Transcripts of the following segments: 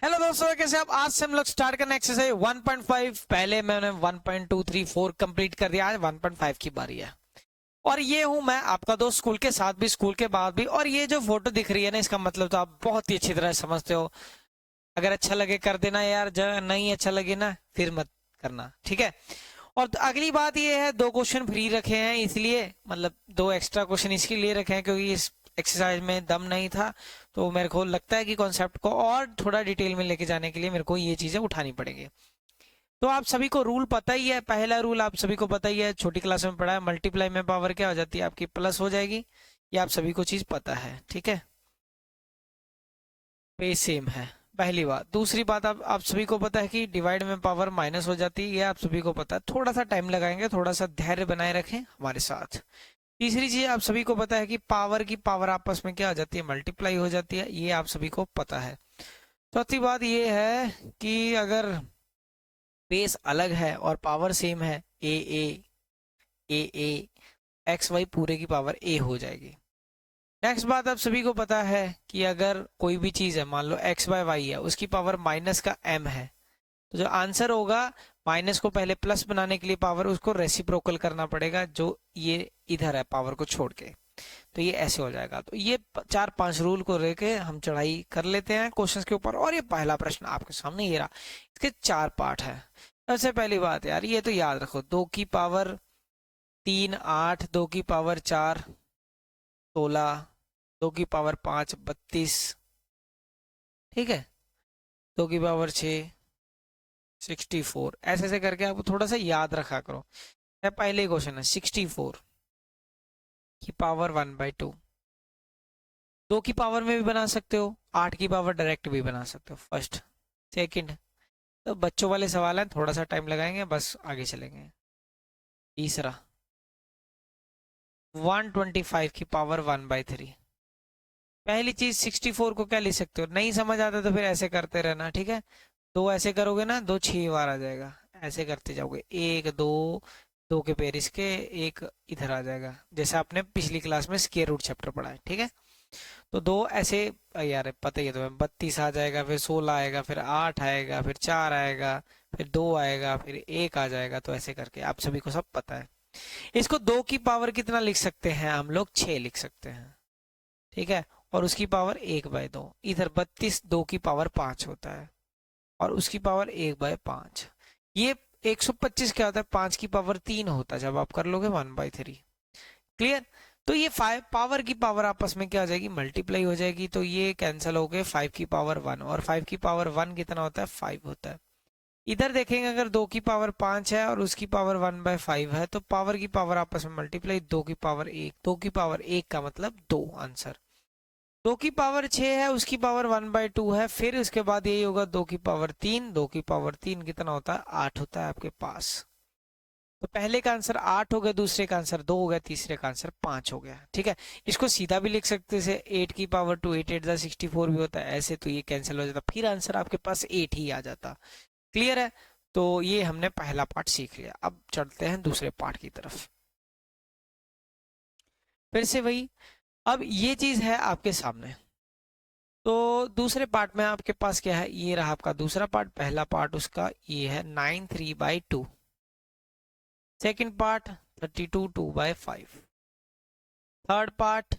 Hello दोस्तों, कैसे आप? आज से हम लोग स्टार्ट करना एक्सरसाइज 1.5। पहले मैंने 1.2 3 4 कंप्लीट कर दिया, आज 1.5 की बारी है। और ये हूं मैं, आपका दोस्त, स्कूल के साथ भी स्कूल के बाद भी। और ये जो फोटो दिख रही है ना, इसका मतलब तो आप बहुत ही अच्छी तरह समझते हो। अगर अच्छा लगे कर देना यार, जब नहीं अच्छा लगे ना फिर मत करना, ठीक है। और अगली बात ये है, दो क्वेश्चन फ्री रखे हैं, इसलिए मतलब दो एक्स्ट्रा क्वेश्चन इसके लिए रखे हैं क्योंकि इस एक्सरसाइज में दम नहीं था। तो मेरे को लगता है कि कॉन्सेप्ट को और थोड़ा डिटेल में लेके जाने के लिए मेरे को ये चीजें उठानी पड़ेंगी। तो आप सभी को रूल पता ही है, पहला रूल आप सभी को पता ही है, छोटी क्लास में पढ़ा है। मल्टीप्लाई में पावर क्या हो जाती है आपकी? प्लस हो जाएगी। ये आप सभी को चीज पता है, ठीक है। पे सेम है, पहली बात। दूसरी बात, आप सभी को पता है कि डिवाइड में पावर माइनस हो जाती है, ये आप सभी को पता है। थोड़ा सा टाइम लगाएंगे, थोड़ा सा धैर्य बनाए रखें हमारे साथ। तीसरी चीज आप सभी को पता है कि पावर की पावर आपस में क्या हो जाती है? मल्टीप्लाई हो जाती है, ये आप सभी को पता है। चौथी बात ये है कि अगर बेस अलग है और पावर सेम है, ए एक्स वाई पूरे की पावर ए हो जाएगी। नेक्स्ट बात, आप सभी को पता है कि अगर कोई भी चीज है, मान लो एक्स बाय वाई है, उसकी पावर माइनस का एम है, तो जो आंसर होगा, माइनस को पहले प्लस बनाने के लिए पावर उसको रेसिप्रोकल करना पड़ेगा, जो ये इधर है पावर को छोड़ के। तो ये ऐसे हो जाएगा। तो ये चार पांच रूल को लेके हम चढ़ाई कर लेते हैं क्वेश्चंस के ऊपर। और ये पहला प्रश्न आपके सामने ये रहा, इसके चार पार्ट है। सबसे पहली बात यार, ये तो याद रखो, 2 की पावर 3 8, 2 की पावर 4 16, 2 की पावर 5 32, ठीक है। 2 की पावर 6 64, ऐसे ऐसे करके आपको थोड़ा सा याद रखा करो। पहले क्वेश्चन है 64 की पावर 1/2। 2 की पावर में भी बना सकते हो, 8 की पावर डायरेक्ट भी बना सकते हो, फर्स्ट। सेकंड, तो बच्चों वाले सवाल हैं, थोड़ा सा टाइम लगाएंगे, बस आगे चलेंगे। तीसरा, 125 की पावर 1/3। पहली चीज, 64 को क्या लिख सकते हो? नहीं समझ आता तो फिर ऐसे करते रहना, ठीक है। दो ऐसे करोगे ना, दो 6 बार आ जाएगा, ऐसे करते जाओगे, एक दो, दो के पेर इसके, एक इधर आ जाएगा, जैसे आपने पिछली क्लास में स्क्वायर रूट चैप्टर पढ़ा है, ठीक है। तो दो ऐसे, यार पता ही है तुम्हें, 32 आ जाएगा, फिर 16 आएगा, फिर 8 आएगा, फिर 4 आएगा, फिर 2 आएगा, फिर 1 आ जाएगा। तो ऐसे करके आप सभी को सब पता है। इसको 2 की पावर कितना लिख सकते हैं हम लोग? 6 लिख सकते हैं, ठीक है। और उसकी पावर 1/2, इधर 32 2 की पावर 5 होता है, और उसकी पावर 1/5। ये 125 क्या होता है? 5 की पावर 3 होता है, जब आप कर लोगे 1/3। क्लियर? तो ये 5 पावर की पावर आपस में क्या हो जाएगी? मल्टीप्लाई हो जाएगी। तो ये कैंसिल हो गए 5 की पावर 1, और 5 की पावर 1 कितना होता है? 5 होता है। इधर देखेंगे, अगर 2 की पावर 5 है और उसकी पावर 1/5 है, तो पावर की पावर आपस में मल्टीप्लाई, 2 की पावर 1, 2 की पावर 1 का मतलब 2 आंसर। 2 की पावर 6 है, उसकी पावर 1/2 है, फिर उसके बाद यही होगा 2 की पावर 3। 2 की पावर 3 कितना होता है? 8 होता है आपके पास। तो पहले का आंसर 8 हो गया, दूसरे का आंसर 2 हो गया, तीसरे का आंसर 5 हो गया, ठीक है। इसको सीधा भी लिख सकते थे, 8 की पावर 2, 8 8 64 भी होता है ऐसे, तो ये कैंसिल हो जाता, फिर आंसर आपके पास 8 ही आ जाता। क्लियर है? तो ये हमने पहला पार्ट सीख लिया, अब चलते हैं दूसरे पार्ट की तरफ। फिर से वही, अब ये चीज है आपके सामने। तो दूसरे पार्ट में आपके पास क्या है? ये रहा आपका दूसरा पार्ट। पहला पार्ट उसका ये है 9 3/2। Second part 32 2/5। Third part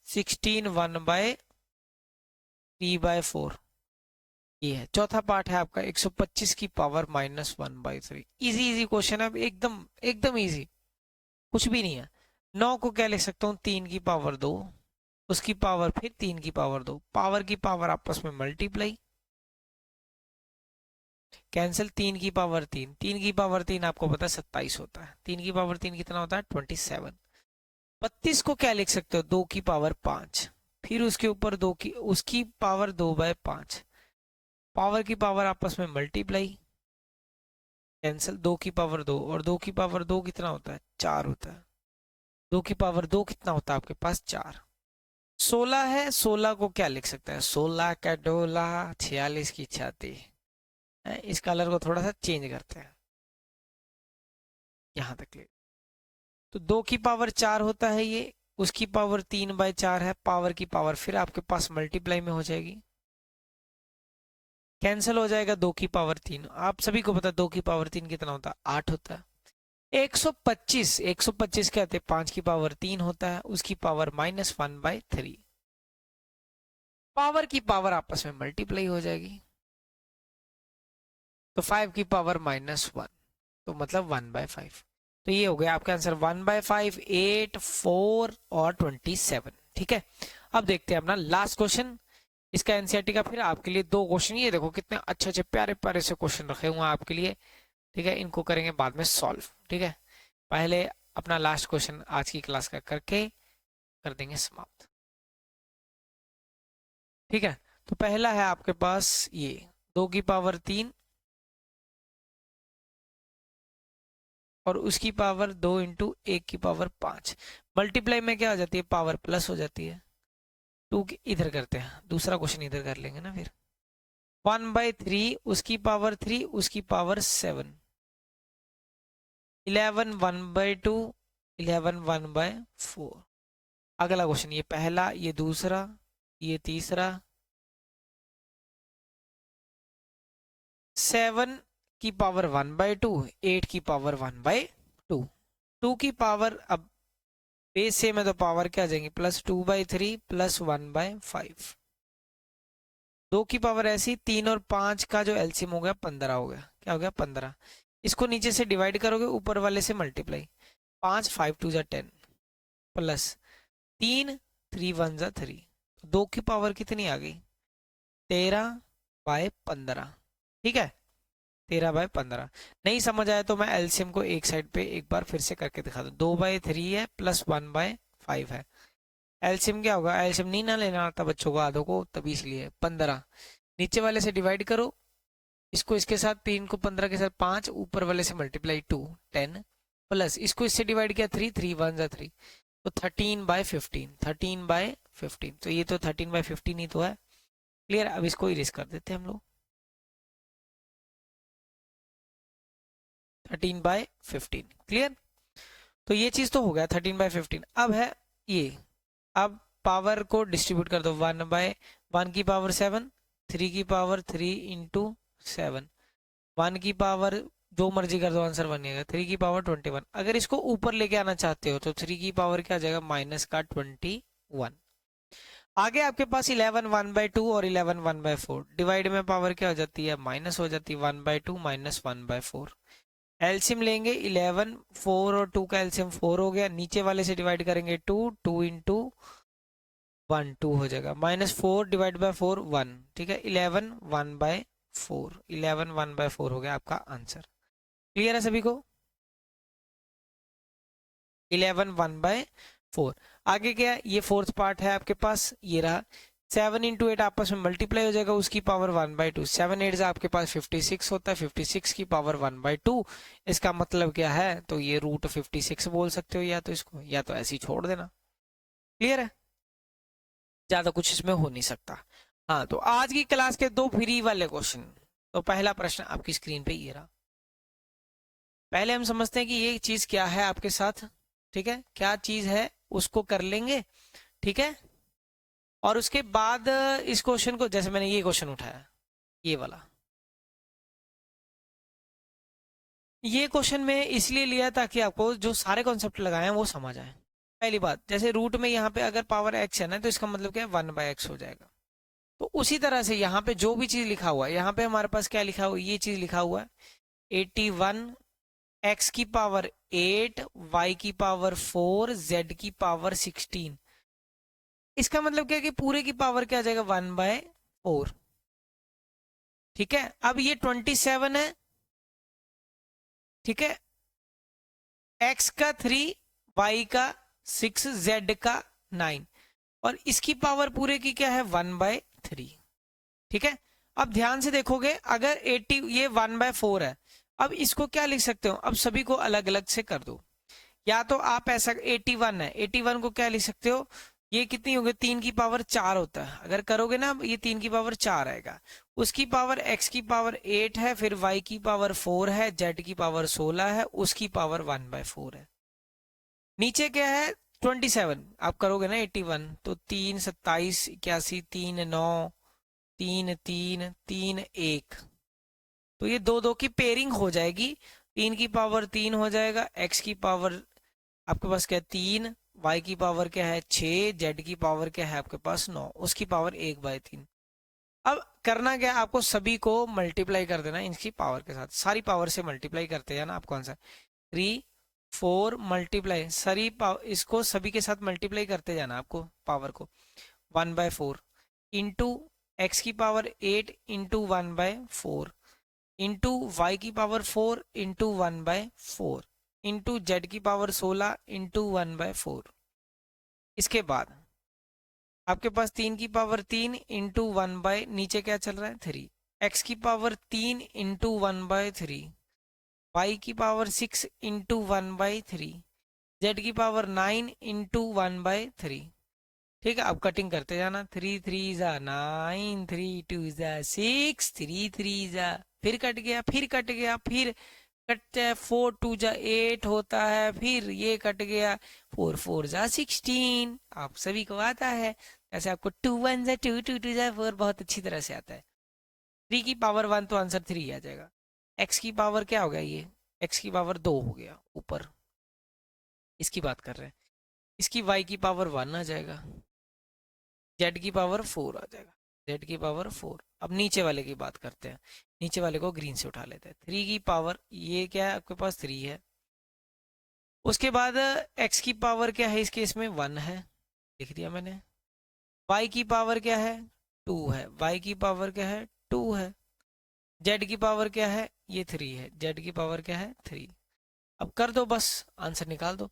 16 1/3/4। ये है चौथा पार्ट, है आपका 125 की पावर -1/3। इजी इजी क्वेश्चन है, एकदम एकदम इजी, कुछ भी नहीं है। 9 को क्या लिख सकता हूँ? 3 की पावर 2, उसकी पावर फिर 3 की पावर 2, पावर की पावर आपस में मल्टीप्लाई, कैंसिल, 3 की पावर 3, 3 की पावर 3 आपको पता है 27 होता है, 3 की पावर 3 कितना होता है? 27। 32 को क्या लिख सकते हो? 2 की पावर 5, फिर उसके ऊपर दो की, उसकी पावर 2/5, पावर की पावर आपस में मल्टीप्लाई, कैंसिल, 2 की पावर 2, और 2 की पावर 2 कितना होता है? 4 होता है। 2 की पावर 2 कितना होता है आपके पास? 4। 16 है, 16 को क्या लिख सकते हैं? 16 का डोला 46 की छाती है। इस कलर को थोड़ा सा चेंज करते हैं, यहां तक ले। तो 2 की पावर 4 होता है ये, उसकी पावर 3/4 है, पावर की पावर फिर आपके पास मल्टीप्लाई में हो जाएगी, कैंसिल हो जाएगा 2 की पावर 3। आप सभी को पता है 2 की पावर 3 कितना होता है, 8 होता है। 125, 125 क्या होते हैं, 5 की पावर 3 होता है, उसकी पावर -1/3। पावर की पावर आपस में मल्टीप्लाई हो जाएगी, तो 5 की पावर -1, तो मतलब 1/5। तो ये हो गया आपका आंसर 1/5, 8, 4 और 27। ठीक है, अब देखते हैं अपना लास्ट क्वेश्चन इसका एनसीईआरटी का। फिर आपके लिए 2 क्वेश्चन, ये देखो कितने अच्छे अच्छे प्यारे प्यारे से क्वेश्चन रखे हुए हैं आपके लिए। ठीक है, इनको करेंगे बाद में सॉल्व। ठीक है, पहले अपना लास्ट क्वेश्चन आज की क्लास का करके कर देंगे समाप्त। ठीक है, तो पहला है आपके पास ये 2 की पावर 3 और उसकी पावर 2 इंटू 1 की पावर 5। मल्टीप्लाई में क्या हो जाती है, पावर प्लस हो जाती है। इधर करते हैं, दूसरा क्वेश्चन इधर कर लेंगे ना फिर। 1/3 उसकी पावर 3 उसकी पावर 7। 11 1/2 11 1/4। अगला क्वेश्चन, ये पहला, ये दूसरा, ये तीसरा। 7 की पावर 1/2, 8 की पावर 1/2। 2 की पावर, अब बेस सेम है तो पावर क्या आ जाएंगी, +2/3 +1/5। 2 की पावर ऐसी, 3 और 5 का जो एलसीएम हो गया 15 हो गया। क्या हो गया, 15। इसको नीचे से डिवाइड करोगे, ऊपर वाले से मल्टीप्लाई। 5 5 2 जा 10 प्लस 3 3 1 जा 3। 2 की पावर कितनी आ गई, 13/15। ठीक है, 13/15। नहीं समझ आया तो मैं एलसीएम को एक साइड पे एक बार फिर से करके दिखा दूं। 2/3 है प्लस 1/5 है। एलसीएम क्या होगा, एलसीएम नहीं ना लेना आता बच्चों को आधों को, तभी इसलिए 15। नीचे वाले से डिवाइड करो, इसको इसके साथ, 3 को 15 के साथ 5, ऊपर वाले से मल्टीप्लाई 2 10 प्लस इसको इससे डिवाइड किया 3 3 1 जा 3, तो 13/15। 13/15, तो ये तो 13/15 ही तो है। क्लियर, अब इसको इरेज कर देते हैं हम लोग। 13/15 क्लियर। तो ये चीज तो हो गया 13/15। अब है ये, अब पावर को डिस्ट्रीब्यूट कर दो। 1/1 की पावर 7, 3 की पावर 3 इंटू 7। 1 की पावर जो मर्जी कर दो, आंसर बनेगा 3 की पावर 21। अगर इसको ऊपर लेके आना चाहते हो तो 3 की पावर क्या आ जाएगा, -का 21। आगे आपके पास 11 1/2 और 11 1/4। डिवाइड में पावर क्या हो जाती है, माइनस हो जाती है, 1/2 -1/4। एलसीएम लेंगे 11, 4 और 2 का एलसीएम 4 हो गया। नीचे वाले से डिवाइड करेंगे 2, 2 इंटू 1 2 हो जाएगा, -4 डिवाइड बाय 4 1। ठीक है, 11 1/4। 11 1/4 हो गया आपका आंसर। क्लियर है सभी को, 11 1/4। आगे क्या है, ये फोर्थ पार्ट है आपके पास, ये रहा। 7 इंटू 8 आपस में मल्टीप्लाई हो जाएगा, उसकी पावर 1/2। 7 8 आपके पास 56 होता है, 56 की पावर 1/2। इसका मतलब क्या है, तो ये √56 बोल सकते हो, या तो इसको, या तो ऐसे ही छोड़ देना। क्लियर है, ज्यादा कुछ इसमें हो नहीं सकता। हाँ, तो आज की क्लास के 2 फ्री वाले क्वेश्चन। तो पहला प्रश्न आपकी स्क्रीन पे ये रहा। पहले हम समझते हैं कि ये चीज क्या है आपके साथ। ठीक है, क्या चीज है उसको कर लेंगे। ठीक है, और उसके बाद इस क्वेश्चन को, जैसे मैंने ये क्वेश्चन उठाया, ये वाला, ये क्वेश्चन में इसलिए लिया ताकि आपको जो सारे कॉन्सेप्ट लगाए हैं वो समझ आए। पहली बात, जैसे रूट में यहाँ पे अगर पावर x है ना, तो इसका मतलब क्या है, 1/x हो जाएगा। तो उसी तरह से यहाँ पे जो भी चीज लिखा हुआ है, यहाँ पे हमारे पास क्या लिखा हुआ है, ये चीज लिखा हुआ है 81, x की पावर 8, y की पावर 4, z की पावर 16। इसका मतलब क्या है कि पूरे की पावर क्या आ जाएगा, 1/4। ठीक है, अब ये 27 है। ठीक है, x का 3, y का 6, z का 9, और इसकी पावर पूरे की क्या है, 1/3। ठीक है, अब ध्यान से देखोगे, अगर 80, ये 1/4 है, अब इसको क्या लिख सकते हो, अब सभी को अलग अलग से कर दो। या तो आप ऐसा, 81 है, 81 को क्या लिख सकते हो, ये कितनी हो गई, 3 की पावर 4 होता है, अगर करोगे ना ये 3 की पावर 4 आएगा। उसकी पावर x की पावर 8 है, फिर y की पावर 4 है, z की पावर 16 है, उसकी पावर 1/4 है। नीचे क्या है, 27, आप करोगे ना 81, तो 3 27 81, 3 9 तीन तीन तीन एक, तो ये दो दो की पेयरिंग हो जाएगी। 3 की पावर 3 हो जाएगा, x की पावर आपके पास क्या है 3, y की पावर क्या है 6, z की पावर क्या है आपके पास 9, उसकी पावर 1/3। अब करना क्या है, आपको सभी को मल्टीप्लाई कर देना इनकी पावर के साथ, सारी पावर से मल्टीप्लाई करते जाना। आपको आंसर 3 4 मल्टीप्लाई इसको सभी के साथ मल्टीप्लाई करते जाना आपको पावर को। 1/4 इंटू एक्स की पावर 8 इंटू 1/4 इंटू वाई की पावर 4 इंटू 1/4 इंटू जेड की पावर 16 इंटू 1/4। इसके बाद आपके पास 3 की पावर 3 इंटू 1 बाय नीचे क्या चल रहा है 3, एक्स की पावर 3 इंटू 1/3, वाई की पावर 6 इंटू 1/3, जेड की पावर 9 इंटू 1/3। ठीक है, अब कटिंग करते जाना। 3 3 ज़ा 9, 3 2 ज़ा 6, 3 3 ज़ा फिर कट गया, फिर कट गया, फिर कटता है। 4 2 ज़ा 8 होता है, फिर ये कट गया। 4 4 ज़ा 16 आप सभी को आता है। ऐसे आपको 2 1 ज़ा 2 2 2 ज़ा 4 बहुत अच्छी तरह से आता है। 3 की पावर 1 तो आंसर 3 आ जाएगा। एक्स की पावर क्या हो गया, ये एक्स की पावर 2 हो गया ऊपर, इसकी बात कर रहे हैं। इसकी वाई की पावर 1 आ जाएगा, जेड की पावर 4 आ जाएगा, जेड की पावर 4। अब नीचे वाले की बात करते हैं, नीचे वाले को ग्रीन से उठा लेते हैं। 3 की पावर ये क्या है आपके पास 3 है। उसके बाद एक्स की पावर क्या है इस केस में 1 है, लिख दिया मैंने। वाई की पावर क्या है 2 है, वाई की पावर क्या है 2 है। जेड की पावर क्या है ये 3 है, जेड की पावर क्या है 3। अब कर दो, बस आंसर निकाल दो।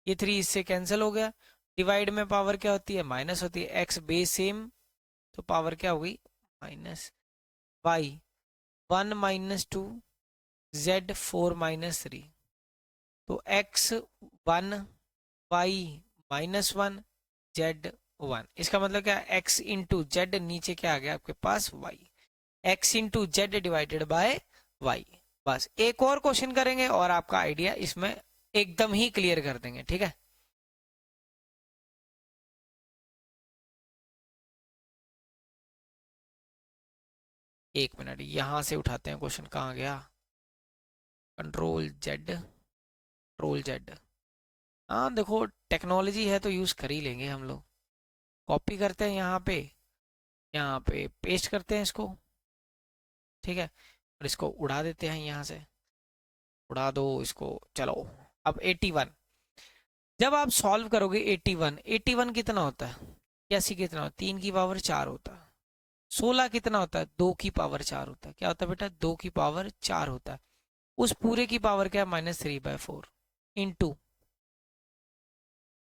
ये 3 इससे कैंसिल हो गया। डिवाइड में पावर क्या होती है माइनस होती है, एक्स बेस सेम तो पावर क्या हो गई माइनस। वाई 1 - 2, जेड 4 - 3, तो एक्स 1, वाई -1, जेड 1। इसका मतलब क्या, एक्स इंटू जेड नीचे क्या आ गया आपके पास Y, X into Z divided by Y. बस एक और क्वेश्चन करेंगे और आपका आइडिया इसमें एकदम ही क्लियर कर देंगे, ठीक है। एक मिनट यहां से उठाते हैं क्वेश्चन, कहाँ गया, कंट्रोल जेड, कंट्रोल जेड। हाँ देखो टेक्नोलॉजी है तो यूज कर ही लेंगे हम लोग। कॉपी करते हैं यहाँ पे पेस्ट करते हैं इसको, ठीक है, और इसको उड़ा देते हैं यहाँ से, उड़ा दो इसको। चलो अब 81, जब आप सॉल्व करोगे 81, 81 कितना होता है, 81 कितना होता है 3 की पावर 4 होता है। 16 कितना होता है 2 की पावर 4 होता है। क्या होता है बेटा 2 की पावर 4 होता है। उस पूरे की पावर क्या है -3/4 इंटू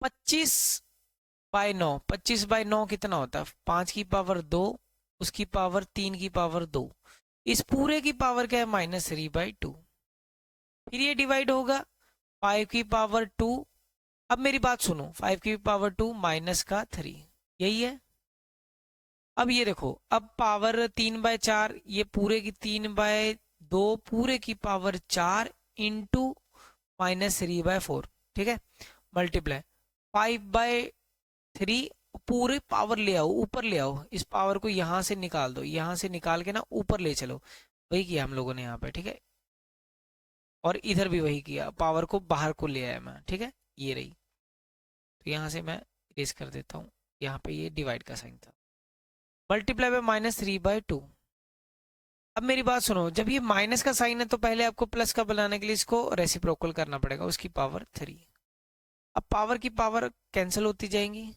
25/9। 25/9 कितना होता है 5 की पावर 2, उसकी पावर 3 की पावर 2, इस पूरे की पावर क्या है -3/2। फिर ये डिवाइड होगा 5 की पावर 2। अब मेरी बात सुनो, 5 की पावर 2 माइनस का 3, यही है। अब ये देखो, अब पावर 3/4, ये पूरे की 3/2 पूरे की पावर 4 इंटू -3/4, ठीक है, मल्टीप्लाई 5/3 पूरे पावर ले आओ, ऊपर ले आओ, इस पावर को यहाँ से निकाल दो, यहाँ से निकाल के ना ऊपर ले चलो। वही किया हम लोगों ने यहाँ पे, ठीक है, और इधर भी वही किया, पावर को बाहर को ले आया मैं, ठीक है, ये रही। तो यहाँ से मैं इरेज कर देता हूँ, यहाँ पे ये डिवाइड का साइन था, मल्टीप्लाई बाय -3/2। अब मेरी बात सुनो, जब ये माइनस का साइन है तो पहले आपको प्लस का बनाने के लिए इसको रेसिप्रोकल करना पड़ेगा, उसकी पावर 3। अब पावर की पावर कैंसिल होती जाएंगी,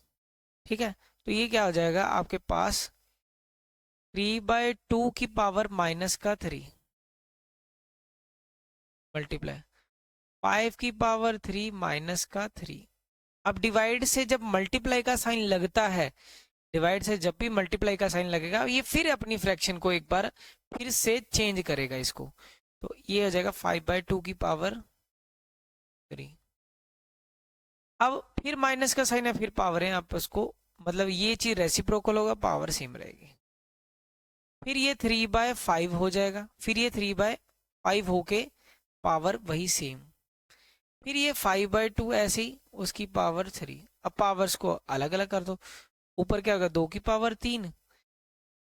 ठीक है, तो ये क्या हो जाएगा आपके पास 3/2 की पावर -3 मल्टीप्लाई 5 की पावर 3 -3। अब डिवाइड से जब मल्टीप्लाई का साइन लगता है, डिवाइड से जब भी मल्टीप्लाई का साइन लगेगा, ये फिर अपनी फ्रैक्शन को एक बार फिर से चेंज करेगा इसको, तो ये हो जाएगा 5/2 की पावर 3। अब फिर माइनस का साइन है, फिर पावर है, आप उसको मतलब ये चीज रेसिप्रोकल होगा, पावर सेम रहेगी। फिर ये 3/5 हो जाएगा, फिर ये 3/5 होके पावर वही सेम, फिर ये 5/2 ऐसे ही उसकी पावर 3। अब पावर्स को अलग अलग कर दो, ऊपर क्या होगा 2 की पावर 3,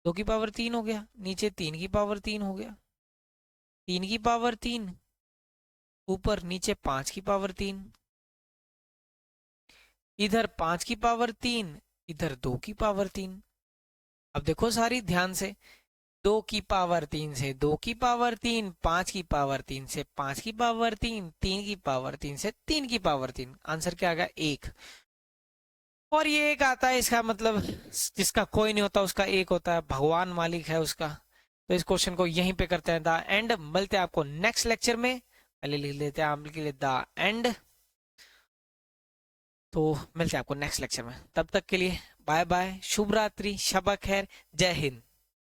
2 की पावर 3 हो गया, नीचे 3 की पावर 3 हो गया, 3 की पावर 3, ऊपर नीचे 5 की पावर 3, इधर 5 की पावर 3, इधर 2 की पावर 3। अब देखो सारी ध्यान से, 2 की पावर 3 से 2 की पावर 3, 5 की पावर 3 से 5 की पावर 3, 3 की पावर 3 से 3 की पावर 3। आंसर क्या आ गया? 1। और ये एक आता है, इसका मतलब जिसका कोई नहीं होता उसका एक होता है, भगवान मालिक है उसका। तो इस क्वेश्चन को यहीं पे करते हैं द एंड। मिलते हैं आपको नेक्स्ट लेक्चर में। पहले लिख लेते हैं आप के लिए द एंड। तो मिलते हैं आपको नेक्स्ट लेक्चर में, तब तक के लिए बाय बाय, शुभ रात्रि, शब खैर, जय हिंद।